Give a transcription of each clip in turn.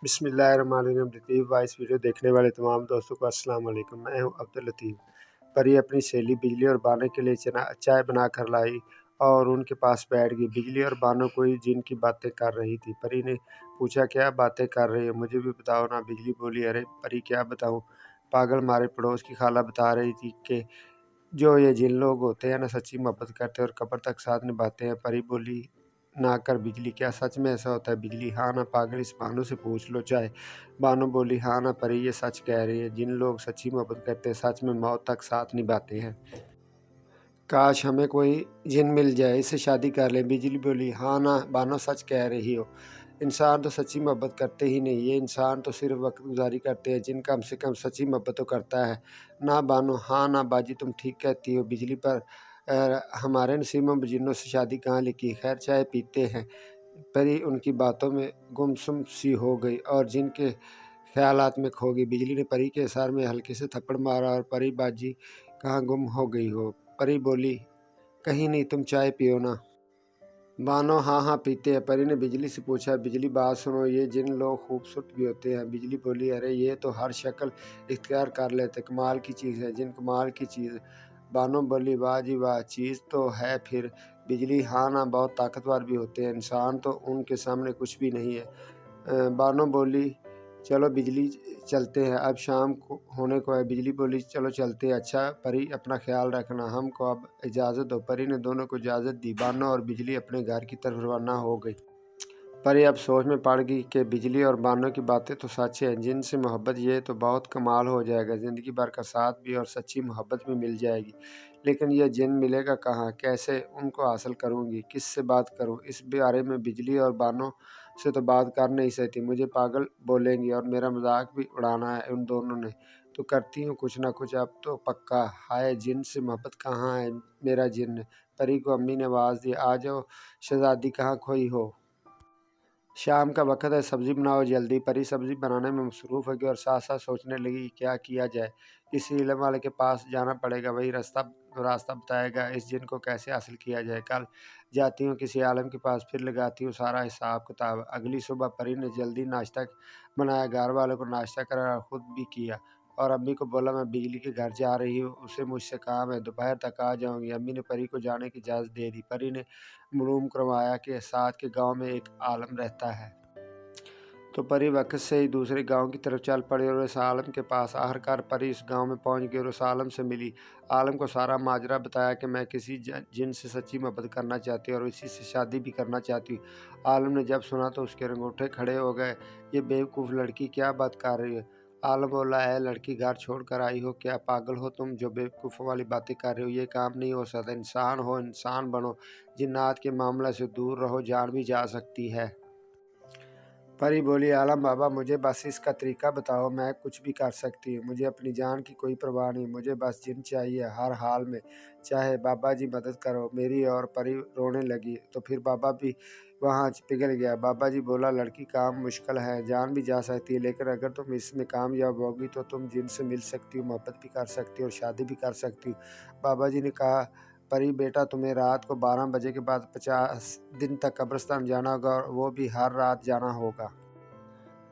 بسم اللہ الرحمن الرحیم۔ لطیف وائس ویڈیو دیکھنے والے تمام دوستوں کو السلام علیکم۔ میں ہوں عبداللطیف۔ پری اپنی سہیلی بجلی اور بانو کے لیے چائے بنا کر لائی اور ان کے پاس بیٹھ گئی۔ بجلی اور بانو کوئی جن کی باتیں کر رہی تھی۔ پری نے پوچھا، کیا باتیں کر رہی ہو؟ مجھے بھی بتاؤ نا۔ بجلی بولی، ارے پری کیا بتاؤں، پاگل ہمارے پڑوس کی خالہ بتا رہی تھی کہ جو یہ جن لوگ ہوتے ہیں نا سچی محبت کرتے ہیں اور قبر تک ساتھ نبھاتے ہیں۔ پری بولی، نہ کر بجلی، کیا سچ میں ایسا ہوتا ہے؟ بجلی، ہاں نا پاگل، اس بانو سے پوچھ لو چاہے۔ بانو بولی، ہاں نا پری، یہ سچ کہہ رہی ہے، جن لوگ سچی محبت کرتے ہیں سچ میں موت تک ساتھ نبھاتے ہیں۔ کاش ہمیں کوئی جن مل جائے، اس سے شادی کر لیں۔ بجلی بولی، ہاں نا بانو، سچ کہہ رہی ہو، انسان تو سچی محبت کرتے ہی نہیں، یہ انسان تو صرف وقت گزاری کرتے ہیں، جن کم سے کم سچی محبت تو کرتا ہے نا۔ بانو، ہاں نا باجی، تم ٹھیک کہتی ہو۔ بجلی، پر ہمارے نصیبوں میں جنوں سے شادی کہاں لکھی؟ خیر چائے پیتے ہیں۔ پری ان کی باتوں میں گمسم سی ہو گئی اور جن کے خیالات میں کھو گئی۔ بجلی نے پری کے سر میں ہلکے سے تھپڑ مارا اور پری باجی کہاں گم ہو گئی ہو؟ پری بولی، کہیں نہیں، تم چائے پیو نا۔ بانو، ہاں ہاں پیتے ہیں۔ پری نے بجلی سے پوچھا، بجلی بات سنو، یہ جن لوگ خوبصورت بھی ہوتے ہیں؟ بجلی بولی، ارے یہ تو ہر شکل اختیار کر لیتے، کمال کی چیز ہے، جن کمال کی چیز۔ بانو بولی، واہ جی واہ، چیز تو ہے پھر۔ بجلی، ہاں نا بہت طاقتور بھی ہوتے ہیں، انسان تو ان کے سامنے کچھ بھی نہیں ہے۔ بانو بولی، چلو بجلی چلتے ہیں، اب شام ہونے کو ہے۔ بجلی بولی، چلو چلتے ہیں۔ اچھا پری، اپنا خیال رکھنا، ہم کو اب اجازت دو۔ پری نے دونوں کو اجازت دی۔ بانو اور بجلی اپنے گھر کی طرف روانہ ہو گئی۔ پری اب سوچ میں پڑ گئی کہ بجلی اور بانو کی باتیں تو سچ ہیں، جن سے محبت یہ تو بہت کمال ہو جائے گا، زندگی بھر کا ساتھ بھی اور سچی محبت بھی مل جائے گی۔ لیکن یہ جن ملے گا کہاں؟ کیسے ان کو حاصل کروں گی؟ کس سے بات کروں؟ اس بارے میں بجلی اور بانو سے تو بات کر نہیں سکتی، مجھے پاگل بولیں گی اور میرا مذاق بھی اڑانا ہے ان دونوں نے۔ تو کرتی ہوں کچھ نہ کچھ اب تو پکا۔ ہائے، جن سے محبت کہاں ہے میرا جن؟ پری کو امی نے آواز دی، آ جاؤ شہزادی، کہاں کھوئی ہو؟ شام کا وقت ہے، سبزی بناؤ جلدی۔ پری سبزی بنانے میں مصروف ہو گئی اور ساتھ ساتھ سوچنے لگی کیا کیا جائے۔ کسی علم والے کے پاس جانا پڑے گا، وہی راستہ بتائے گا اس جن کو کیسے حاصل کیا جائے۔ کل جاتی ہوں کسی عالم کے پاس، پھر لگاتی ہوں سارا حساب کتاب۔ اگلی صبح پری نے جلدی ناشتہ بنایا، گھر والوں کو ناشتہ کرایا اور خود بھی کیا، اور امی کو بولا میں بجلی کے گھر جا رہی ہوں، اسے مجھ سے کام ہے، دوپہر تک آ جاؤں گی۔ امی نے پری کو جانے کی اجازت دے دی۔ پری نے معلوم کروایا کہ ساتھ کے گاؤں میں ایک عالم رہتا ہے۔ تو پری وقت سے ہی دوسرے گاؤں کی طرف چل پڑی اور اس عالم کے پاس آخرکار پری اس گاؤں میں پہنچ گئی اور اس عالم سے ملی۔ عالم کو سارا ماجرا بتایا کہ میں کسی جن سے سچی محبت کرنا چاہتی ہوں اور اسی سے شادی بھی کرنا چاہتی ہوں۔ عالم نے جب سنا تو اس کے رنگوٹے کھڑے ہو گئے، یہ بیوقوف لڑکی کیا بات کر رہی ہے؟ عالم بولا، اے لڑکی، گھر چھوڑ کر آئی ہو کیا؟ پاگل ہو تم جو بیوقوفوں والی باتیں کر رہی ہو؟ یہ کام نہیں ہو سکتا، انسان ہو، انسان بنو، جنات کے معاملے سے دور رہو، جان بھی جا سکتی ہے۔ پری بولی، عالم بابا، مجھے بس اس کا طریقہ بتاؤ، میں کچھ بھی کر سکتی ہوں، مجھے اپنی جان کی کوئی پرواہ نہیں، مجھے بس جن چاہیے ہر حال میں، چاہے بابا جی مدد کرو میری۔ اور پری رونے لگی تو پھر بابا بھی وہاں پگھل گیا۔ بابا جی بولا، لڑکی، کام مشکل ہے، جان بھی جا سکتی ہے، لیکن اگر تم اس میں کامیاب ہوگی تو تم جن سے مل سکتی ہو، محبت بھی کر سکتی ہو اور شادی بھی کر سکتی ہو۔ بابا جی نے کہا، پری بیٹا، تمہیں رات کو 12 بجے کے بعد 50 دن تک قبرستان جانا ہوگا اور وہ بھی ہر رات جانا ہوگا۔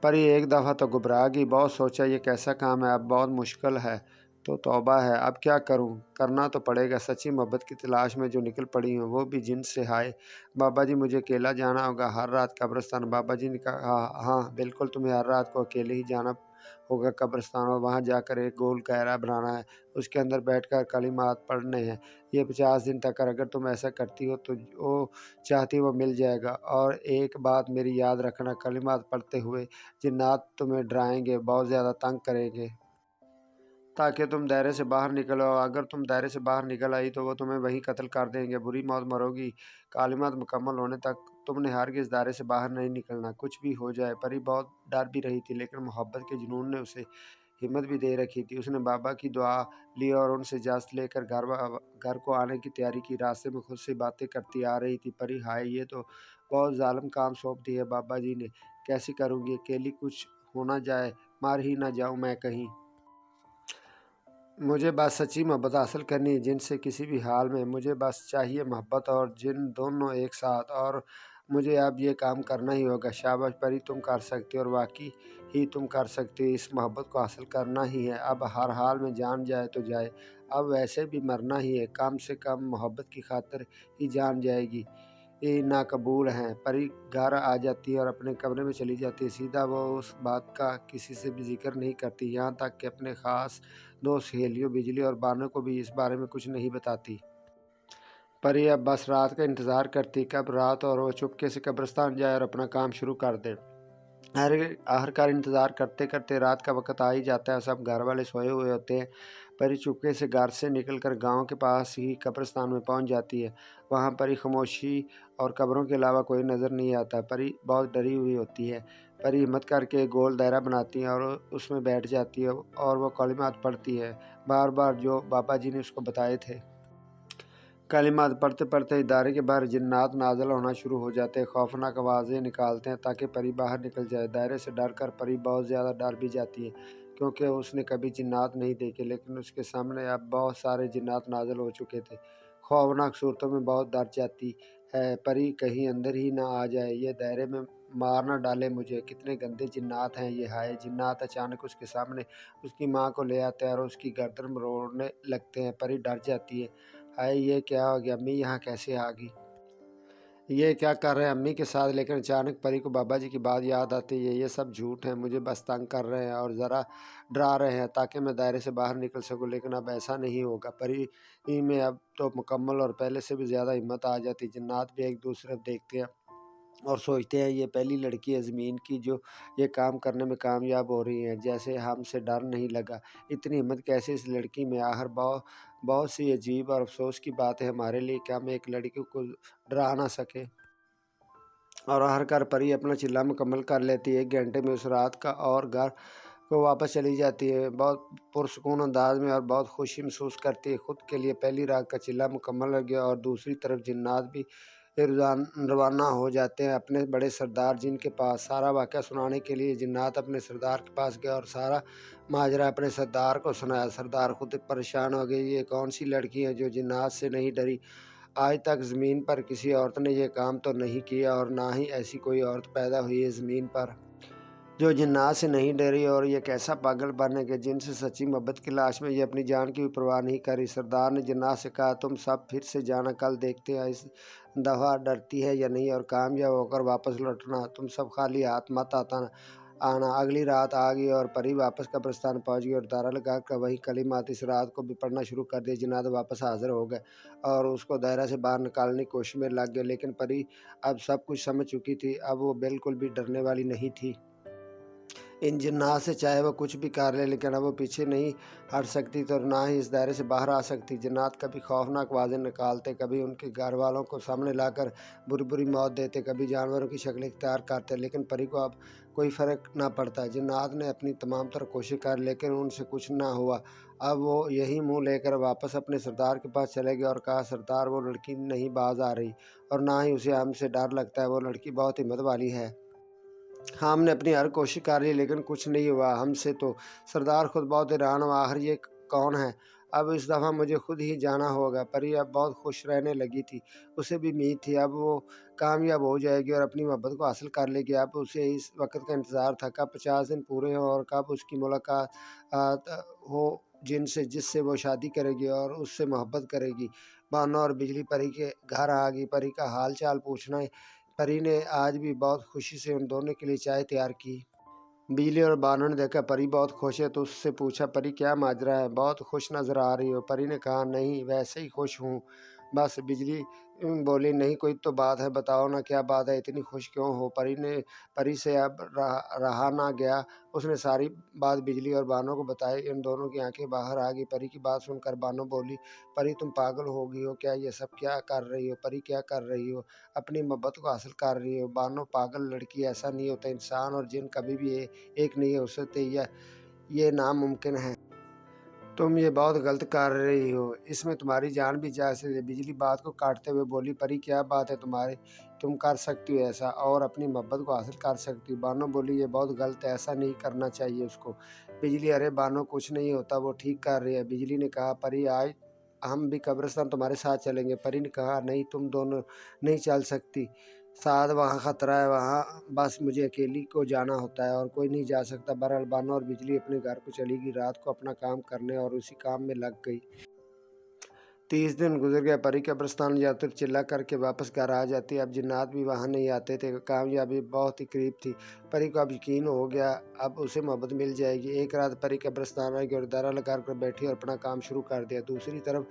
پری ایک دفعہ تو گھبرا گئی، بہت سوچا یہ کیسا کام ہے، اب بہت مشکل ہے، تو توبہ ہے، اب کیا کروں؟ کرنا تو پڑے گا۔ سچی محبت کی تلاش میں جو نکل پڑی ہوں، وہ بھی جن سے۔ ہائے بابا جی، مجھے اکیلا جانا ہوگا ہر رات قبرستان؟ بابا جی نے کہا، ہاں بالکل، تمہیں ہر رات کو اکیلے ہی جانا ہوگا قبرستان، اور وہاں جا کر ایک گول دائرہ بنانا ہے، اس کے اندر بیٹھ کر کلمات پڑھنے ہیں، یہ 50 دن تک۔ اگر تم ایسا کرتی ہو تو جو چاہتی وہ مل جائے گا۔ اور ایک بات میری یاد رکھنا، کلمات پڑھتے ہوئے جنات تمہیں ڈرائیں گے، بہت زیادہ تنگ کریں گے، تاکہ تم دائرے سے باہر نکلو۔ اگر تم دائرے سے باہر نکل آئی تو وہ تمہیں وہیں قتل کر دیں گے، بری موت مرو گی۔ کلمات مکمل ہونے تک تم نے ہرگز دائرے سے باہر نہیں نکلنا، کچھ بھی ہو جائے۔ پری بہت ڈر بھی رہی تھی، لیکن محبت کے جنون نے اسے ہمت بھی دے رکھی تھی۔ اس نے بابا کی دعا لی اور ان سے اجازت لے کر گھر کو آنے کی تیاری کی۔ راستے میں خود سے باتیں کرتی آ رہی تھی، پری، ہائے یہ تو بہت ظالم کام سونپ دی ہے بابا جی نے، کیسے کروں گی اکیلی؟ کچھ ہو نہ جائے، مر ہی نہ جاؤں میں کہیں۔ مجھے بس سچی محبت حاصل کرنی ہے، جن سے کسی بھی حال میں، مجھے بس چاہیے محبت اور جن، دونوں ایک ساتھ۔ اور मुझे अब ये काम करना ही होगा। शाबाश परी, तुम कर सकती हो और वाक़ई ही तुम कर सकती हो। इस मोहब्बत को हासिल करना ही है। अब हर हाल में जान जाए तो जाए, अब वैसे भी मरना ही है। कम से कम मोहब्बत की खातिर ही जान जाएगी। ये नाकबूल हैं। परी घर आ जाती है और अपने कमरे में चली जाती है। सीधा वो उस बात का किसी से भी ज़िक्र नहीं करती, यहाँ तक कि अपने ख़ास दोस्त सहेलियों बिजली और बानो को भी इस बारे में कुछ नहीं बताती। परी अब बस रात का इंतज़ार करती, कब रात और वो चुपके से कब्रिस्तान जाए और अपना काम शुरू कर दे। आखिरकार इंतज़ार करते करते रात का वक़्त आ ही जाता है। सब घर वाले सोए हुए होते हैं। परी चुपके से घर से निकलकर गांव के पास ही कब्रिस्तान में पहुंच जाती है। वहां परी खामोशी और कब्रों के अलावा कोई नज़र नहीं आता। परी बहुत डरी हुई होती है। परी हिम्मत करके गोल दायरा बनाती है और उसमें बैठ जाती है और वो कलिमात पढ़ती है, बार बार, जो बाबा जी ने उसको बताए थे। कलिमात पढ़ते पढ़ते इदारे के बाहर जिन्नात नाज़िल होना शुरू हो जाते हैं। खौफनाक आवाज़ें निकालते हैं ताकि परी बाहर निकल जाए। दायरे से डर कर परी बहुत ज़्यादा डर भी जाती है, क्योंकि उसने कभी जिन्नात नहीं देखे, लेकिन उसके सामने अब बहुत सारे जिन्नात नाज़िल हो चुके थे। खौफनाक सूरतों में बहुत डर जाती है परी, कहीं अंदर ही ना आ जाए, ये दायरे में मार ना डाले मुझे। कितने गंदे जिन्नात हैं ये, हाय। जिन्नात अचानक उसके सामने उसकी माँ को ले आते हैं और उसकी गर्दन मरोड़ने लगते हैं। परी डर जाती है, हाय ये क्या हो गया, अम्मी यहाँ कैसे आ गई, ये क्या कर रहे हैं अम्मी के साथ। लेकिन अचानक परी को बाबा जी की बात याद आती है, ये सब झूठ है, मुझे बस तंग कर रहे हैं और ज़रा डरा रहे हैं ताकि मैं दायरे से बाहर निकल सकूं। लेकिन अब ऐसा नहीं होगा। परी में अब तो मुकम्मल और पहले से भी ज़्यादा हिम्मत आ जाती। जिन्नात भी एक दूसरे को देखते हैं और सोचते हैं ये पहली लड़की है ज़मीन की जो ये काम करने में कामयाब हो रही है, जैसे हमसे डर नहीं लगा। इतनी हिम्मत कैसे इस लड़की में। आखिर बहुत बहुत सी अजीब और अफसोस की बात है हमारे लिए कि हम एक लड़की को डरा ना सके। और आखिरकार परी अपना चिल्ला मुकम्मल कर लेती है। 1 घंटे में उस रात का और घर को वापस चली जाती है, बहुत पुरसकून अंदाज में, और बहुत खुशी महसूस करती है खुद के लिए। पहली रात का चिल्ला मुकम्मल हो गया और दूसरी तरफ जिन्नात भी रवाना हो जाते हैं अपने बड़े सरदार जिन के पास। सारा वाक़या सुनाने के लिए जिन्नात अपने सरदार के पास गया और सारा माजरा अपने सरदार को सुनाया। सरदार खुद परेशान हो गए, ये कौन सी लड़की है जो जिन्नात से नहीं डरी। आज तक ज़मीन पर किसी औरत ने यह काम तो नहीं किया और ना ही ऐसी कोई औरत पैदा हुई है ज़मीन पर जो जिन्नात से नहीं डरी। और ये कैसा पागलपन है कि जिनसे सच्ची मोहब्बत की लाश में ये अपनी जान की भी परवाह नहीं करी। सरदार ने जिन्नात से कहा, तुम सब फिर से जाना, कल देखते हैं इस दफ़ा डरती है या नहीं और कामयाब होकर वापस लौटना। तुम सब खाली हाथ मत आना। अगली रात आ गई और परी वापस कब्रिस्तान पहुंच गई और दारा लगा कर वही कलिमात इस रात को भी पढ़ना शुरू कर दिया। जिन्नात वापस हाजिर हो गए और उसको दायरा से बाहर निकालने की कोशिश में लग गए, लेकिन परी अब सब कुछ समझ चुकी थी। अब वो बिल्कुल भी डरने वाली नहीं थी इन जिन्नात से, चाहे वो कुछ भी कर ले, लेकिन अब वो पीछे नहीं हट सकती तो ना ही इस दायरे से बाहर आ सकती। जिन्नात कभी खौफनाक आवाज़ें निकालते, कभी उनके घर वालों को सामने लाकर बुरी बुरी मौत देते, कभी जानवरों की शक्ल इख्तियार करते, लेकिन परी को अब कोई फ़र्क ना पड़ता। जिन्नात ने अपनी तमाम तरह कोशिश कर, लेकिन उनसे कुछ ना हुआ। अब वो यही मुँह लेकर वापस अपने सरदार के पास चले गए और कहा, सरदार वो लड़की नहीं बाज आ रही और ना ही उसे हमसे डर लगता है। वो लड़की बहुत हिम्मत वाली है, हमने अपनी हर कोशिश कर ली लेकिन कुछ नहीं हुआ हमसे तो। सरदार खुद बहुत हैरान हुआ, आखिर ये कौन है। अब इस दफ़ा मुझे खुद ही जाना होगा। परी अब बहुत खुश रहने लगी थी, उसे भी उम्मीद थी अब वो कामयाब हो जाएगी और अपनी मोहब्बत को हासिल कर लेगी। अब उसे इस वक्त का इंतज़ार था, कब 50 दिन पूरे हों और कब उसकी मुलाकात हो जिनसे जिससे वो शादी करेगी और उससे मोहब्बत करेगी। बानो और बिजली परी के घर आ गई। परी का हाल चाल पूछना, परी ने आज भी बहुत खुशी से उन दोनों के लिए चाय तैयार की। बिजली और बानो ने देखा परी बहुत खुश है तो उससे पूछा, परी क्या माजरा है, बहुत खुश नज़र आ रही हो। परी ने कहा, नहीं वैसे ही खुश हूँ बस। बिजली बोली, नहीं कोई तो बात है, बताओ ना क्या बात है, इतनी खुश क्यों हो। परी से अब रहा ना गया, उसने सारी बात बिजली और बानो को बताई। इन दोनों की आंखें बाहर आ गई। परी की बात सुनकर बानो बोली, परी तुम पागल हो गई हो क्या, ये सब क्या कर रही हो। परी क्या कर रही हो, अपनी मोहब्बत को हासिल कर रही हो। बानो, पागल लड़की, ऐसा नहीं होता, इंसान और जिन कभी भी एक नहीं हो सकते, ये नामुमकिन है। तुम ये बहुत गलत कर रही हो, इसमें तुम्हारी जान भी जा सकती है। बिजली बात को काटते हुए बोली, परी क्या बात है तुम्हारी, तुम कर सकती हो ऐसा और अपनी मोहब्बत को हासिल कर सकती हो। बानो बोली, ये बहुत गलत है, ऐसा नहीं करना चाहिए उसको। बिजली, अरे बानो कुछ नहीं होता, वो ठीक कर रही है। बिजली ने कहा, परी आज हम भी कब्रिस्तान तुम्हारे साथ चलेंगे। परी ने कहा, नहीं तुम दोनों नहीं चल सकती, शायद वहाँ खतरा है, वहाँ बस मुझे अकेली को जाना होता है और कोई नहीं जा सकता। बहरहाल बानो और बिजली अपने घर को चली गई रात को अपना काम करने और उसी काम में लग गई। 30 दिन गुजर गया। परी कब्रिस्तान यात्री चिल्ला करके वापस घर आ जाती। अब जिन्नात भी वहाँ नहीं आते थे। कामयाबी बहुत ही करीब थी। परी को अब यकीन हो गया अब उसे मोहब्बत मिल जाएगी। एक रात परी कब्रिस्तान आई और दारा लगा कर बैठी और अपना काम शुरू कर दिया। दूसरी तरफ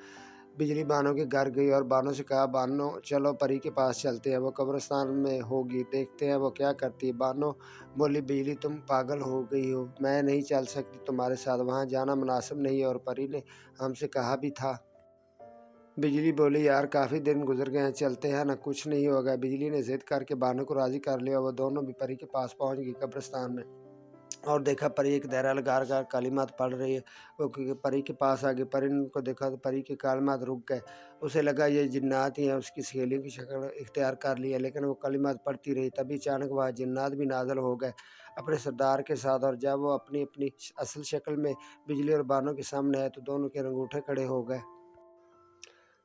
बिजली बानो के घर गई और बानो से कहा, बानो चलो परी के पास चलते हैं, वो कब्रिस्तान में होगी, देखते हैं वो क्या करती है। बानो बोली, बिजली तुम पागल हो गई हो, मैं नहीं चल सकती तुम्हारे साथ, वहाँ जाना मुनासिब नहीं है और परी ने हमसे कहा भी था। बिजली बोली, यार काफ़ी दिन गुजर गए हैं, चलते हैं ना, कुछ नहीं होगा। बिजली ने जिद करके बानो को राज़ी कर लिया। वो दोनों भी परी के पास पहुंच गई कब्रिस्तान में और देखा परी एक दायरा लगा कर कालीमात पढ़ रही है। वो परी के पास आ गई। परी ने उनको देखा तो परी के कालीमात रुक गए। उसे लगा ये जिन्नात ही हैं, उसकी सहेलियों की शक्ल इख्तियार कर लिया, लेकिन वो कालीमात पढ़ती रही। तभी अचानक वह जिन्नात भी नाज़िल हो गए अपने सरदार के साथ, और जब वो अपनी अपनी असल शक्ल में बिजली और बानो के सामने आए तो दोनों के रंगूठे खड़े हो गए।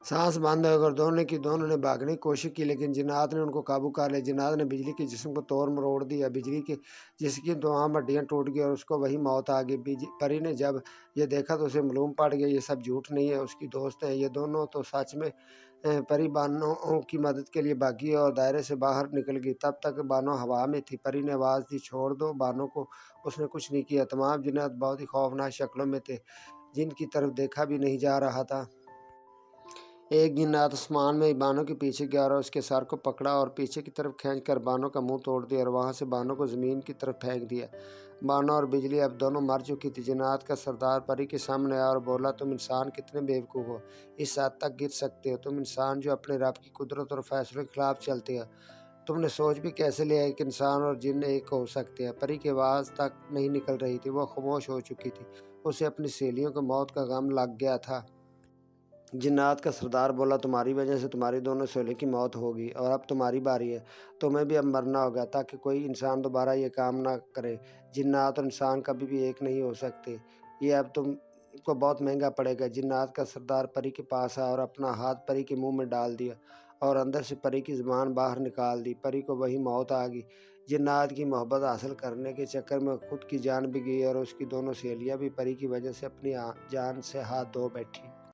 सांस बंद हो गई और दोनों ने भागने की कोशिश की, लेकिन जिन्नात ने उनको काबू कर लिया। जिन्नात ने बिजली के जिस्म को तोड़ मरोड़ दिया। बिजली के जिसकी तमाम हड्डियाँ टूट गई और उसको वही मौत आ गई। परी ने जब ये देखा तो उसे मालूम पड़ गया ये सब झूठ नहीं है, उसकी दोस्त है। ये दोनों तो सच में परी बानो की मदद के लिए भागी और दायरे से बाहर निकल गई। तब तक बानो हवा में थी। परी ने आवाज़ दी, छोड़ दो बानो को, उसने कुछ नहीं किया। तमाम जिन्नात बहुत ही खौफनाक शक्लों में थे, जिनकी तरफ देखा भी नहीं जा रहा था। एक जिन्नात आसमान में बानो के पीछे गया और उसके सर को पकड़ा और पीछे की तरफ खींचकर बानो का मुंह तोड़ दिया और वहां से बानो को ज़मीन की तरफ फेंक दिया। बानो और बिजली अब दोनों मर चुकी थी। जिन्नात का सरदार परी के सामने आया और बोला, तुम इंसान कितने बेवकूफ़ हो, इस हद तक गिर सकते हो। तुम इंसान जो अपने रब की कुदरत और फैसलों के खिलाफ चलते हो, तुमने सोच भी कैसे लिया एक इंसान और जिन्न एक हो सकते हैं। परी की आवाज़ तक नहीं निकल रही थी, वह खामोश हो चुकी थी। उसे अपनी सहेलियों को मौत का गम लग गया था। जिन्नात का सरदार बोला, तुम्हारी वजह से तुम्हारी दोनों सहेलियों की मौत होगी और अब तुम्हारी बारी है, तुम्हें भी अब मरना होगा, ताकि कोई इंसान दोबारा ये काम ना करे। जिन्नात और इंसान कभी भी एक नहीं हो सकते, ये अब तुमको बहुत महंगा पड़ेगा। जिन्नात का सरदार परी के पास आया और अपना हाथ परी के मुंह में डाल दिया और अंदर से परी की ज़ुबान बाहर निकाल दी। परी को वही मौत आ गई। जिन्नात की मोहब्बत हासिल करने के चक्कर में खुद की जान भी गई और उसकी दोनों सहेलियाँ भी परी की वजह से अपनी जान से हाथ धो बैठी।